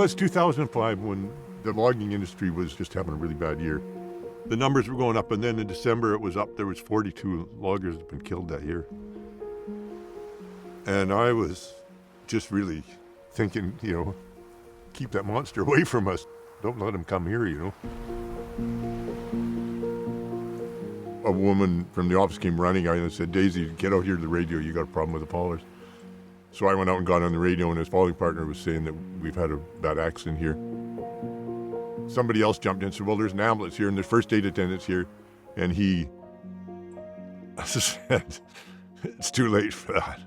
was 2005 when the logging industry was just having a really bad year. The numbers were going up, and then in December it was up. There was 42 loggers that had been killed that year. And I was just really thinking, keep that monster away from us. Don't let him come here, A woman from the office came running out and said, "Daisy, get out here to the radio. You got a problem with the pollers." So I went out and got on the radio, and his following partner was saying that we've had a bad accident here. Somebody else jumped in and said, "Well, there's an ambulance here and there's first aid attendants here." And he said, "It's too late for that.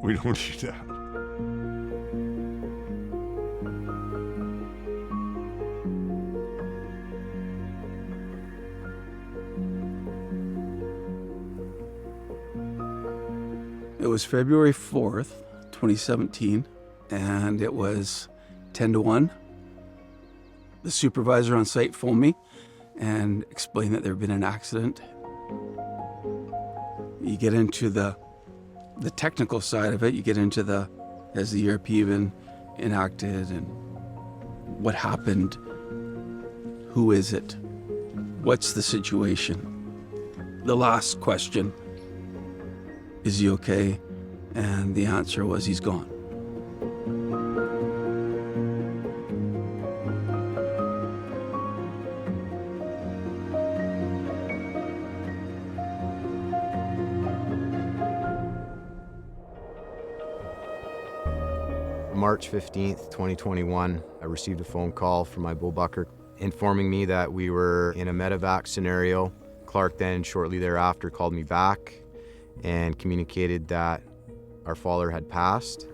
We don't need that." It was February 4th, 2017, and it was 10-1. The supervisor on site phoned me and explained that there had been an accident. You get into the technical side of it, you get into has the ERP been enacted and what happened? Who is it? What's the situation? The last question, is he okay? And the answer was, he's gone. March 15th, 2021, I received a phone call from my bullbucker informing me that we were in a medevac scenario. Clark then shortly thereafter called me back and communicated that our faller had passed.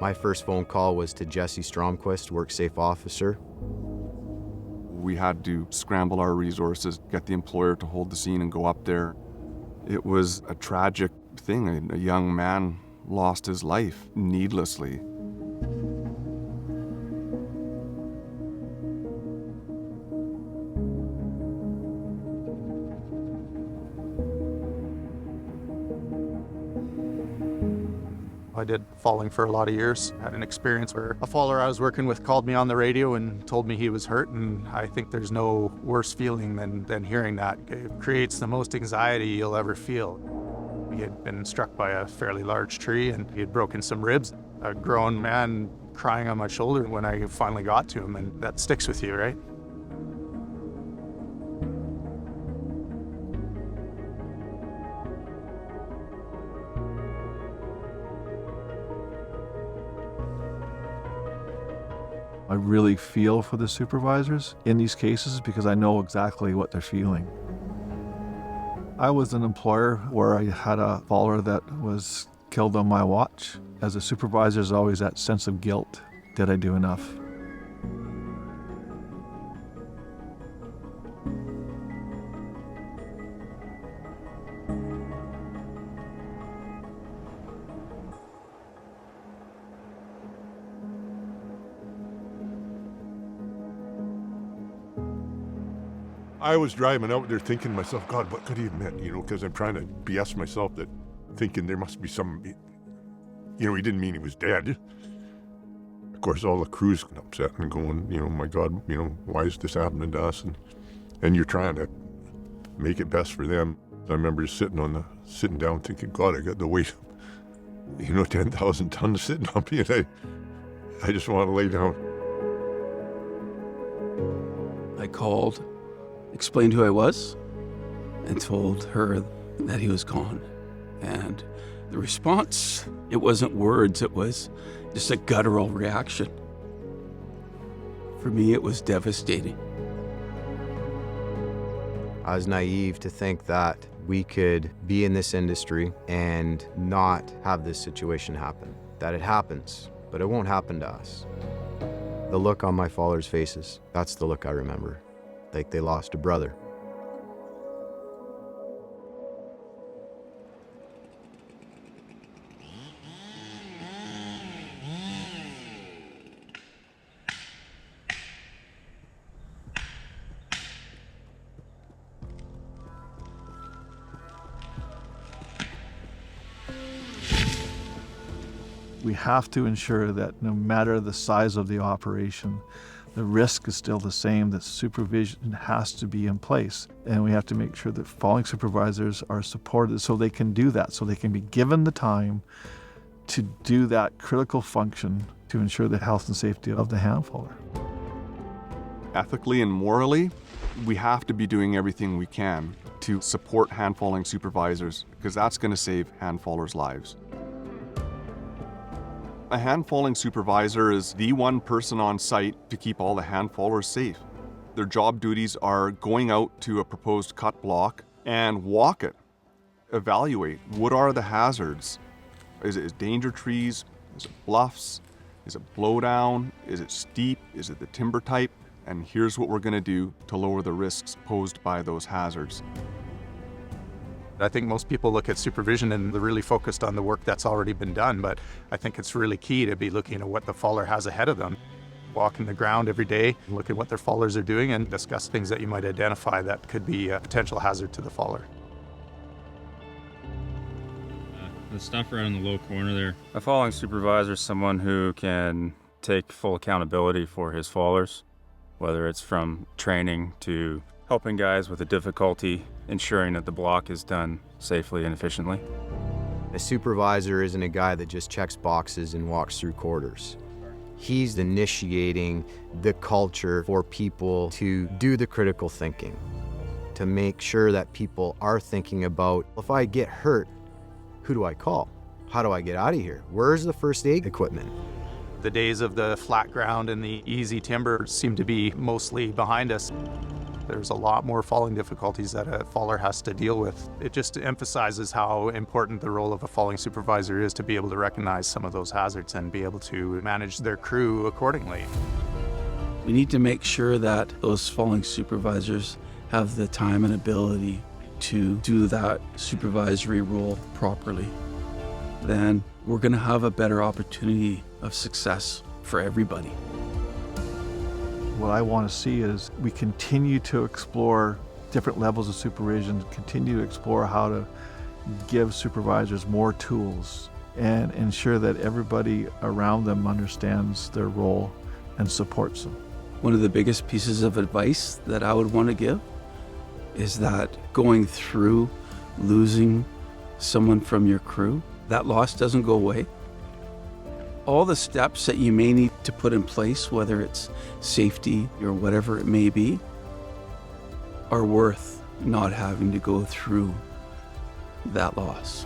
My first phone call was to Jesse Stromquist, WorkSafe officer. We had to scramble our resources, get the employer to hold the scene and go up there. It was a tragic thing. A young man lost his life needlessly. I did falling for a lot of years. Had an experience where a faller I was working with called me on the radio and told me he was hurt, and I think there's no worse feeling than hearing that. It creates the most anxiety you'll ever feel. He had been struck by a fairly large tree and he had broken some ribs. A grown man crying on my shoulder when I finally got to him, and that sticks with you, right? I really feel for the supervisors in these cases because I know exactly what they're feeling. I was an employer where I had a faller that was killed on my watch. As a supervisor, there's always that sense of guilt. Did I do enough? I was driving out there thinking to myself, God, what could he have meant? Because I'm trying to BS myself that thinking there must be some, he didn't mean he was dead. Of course, all the crew's upset and going, my God, why is this happening to us? And you're trying to make it best for them. I remember sitting down thinking, God, I got the weight of, 10,000 tons sitting on me, and I just want to lay down. I called, explained who I was, and told her that he was gone. And the response, it wasn't words, it was just a guttural reaction. For me, it was devastating. I was naive to think that we could be in this industry and not have this situation happen. That it happens, but it won't happen to us. The look on my fallers' faces, that's the look I remember. Like they lost a brother. We have to ensure that no matter the size of the operation, the risk is still the same, that supervision has to be in place. And we have to make sure that falling supervisors are supported so they can do that, so they can be given the time to do that critical function to ensure the health and safety of the hand faller. Ethically and morally, we have to be doing everything we can to support hand falling supervisors, because that's going to save hand fallers' lives. A hand falling supervisor is the one person on site to keep all the hand fallers safe. Their job duties are going out to a proposed cut block and walk it, evaluate what are the hazards. Is it danger trees? Is it bluffs? Is it blowdown? Is it steep? Is it the timber type? And here's what we're going to do to lower the risks posed by those hazards. I think most people look at supervision and they're really focused on the work that's already been done, but I think it's really key to be looking at what the faller has ahead of them. Walking the ground every day, look at what their fallers are doing and discuss things that you might identify that could be a potential hazard to the faller. The stuff right in the low corner there. A falling supervisor is someone who can take full accountability for his fallers, whether it's from training to helping guys with a difficulty, ensuring that the block is done safely and efficiently. A supervisor isn't a guy that just checks boxes and walks through quarters. He's initiating the culture for people to do the critical thinking, to make sure that people are thinking about, if I get hurt, who do I call? How do I get out of here? Where's the first aid equipment? The days of the flat ground and the easy timber seem to be mostly behind us. There's a lot more falling difficulties that a faller has to deal with. It just emphasizes how important the role of a falling supervisor is to be able to recognize some of those hazards and be able to manage their crew accordingly. We need to make sure that those falling supervisors have the time and ability to do that supervisory role properly. Then we're going to have a better opportunity of success for everybody. What I want to see is we continue to explore different levels of supervision, continue to explore how to give supervisors more tools and ensure that everybody around them understands their role and supports them. One of the biggest pieces of advice that I would want to give is that going through losing someone from your crew, that loss doesn't go away. All the steps that you may need to put in place, whether it's safety or whatever it may be, are worth not having to go through that loss.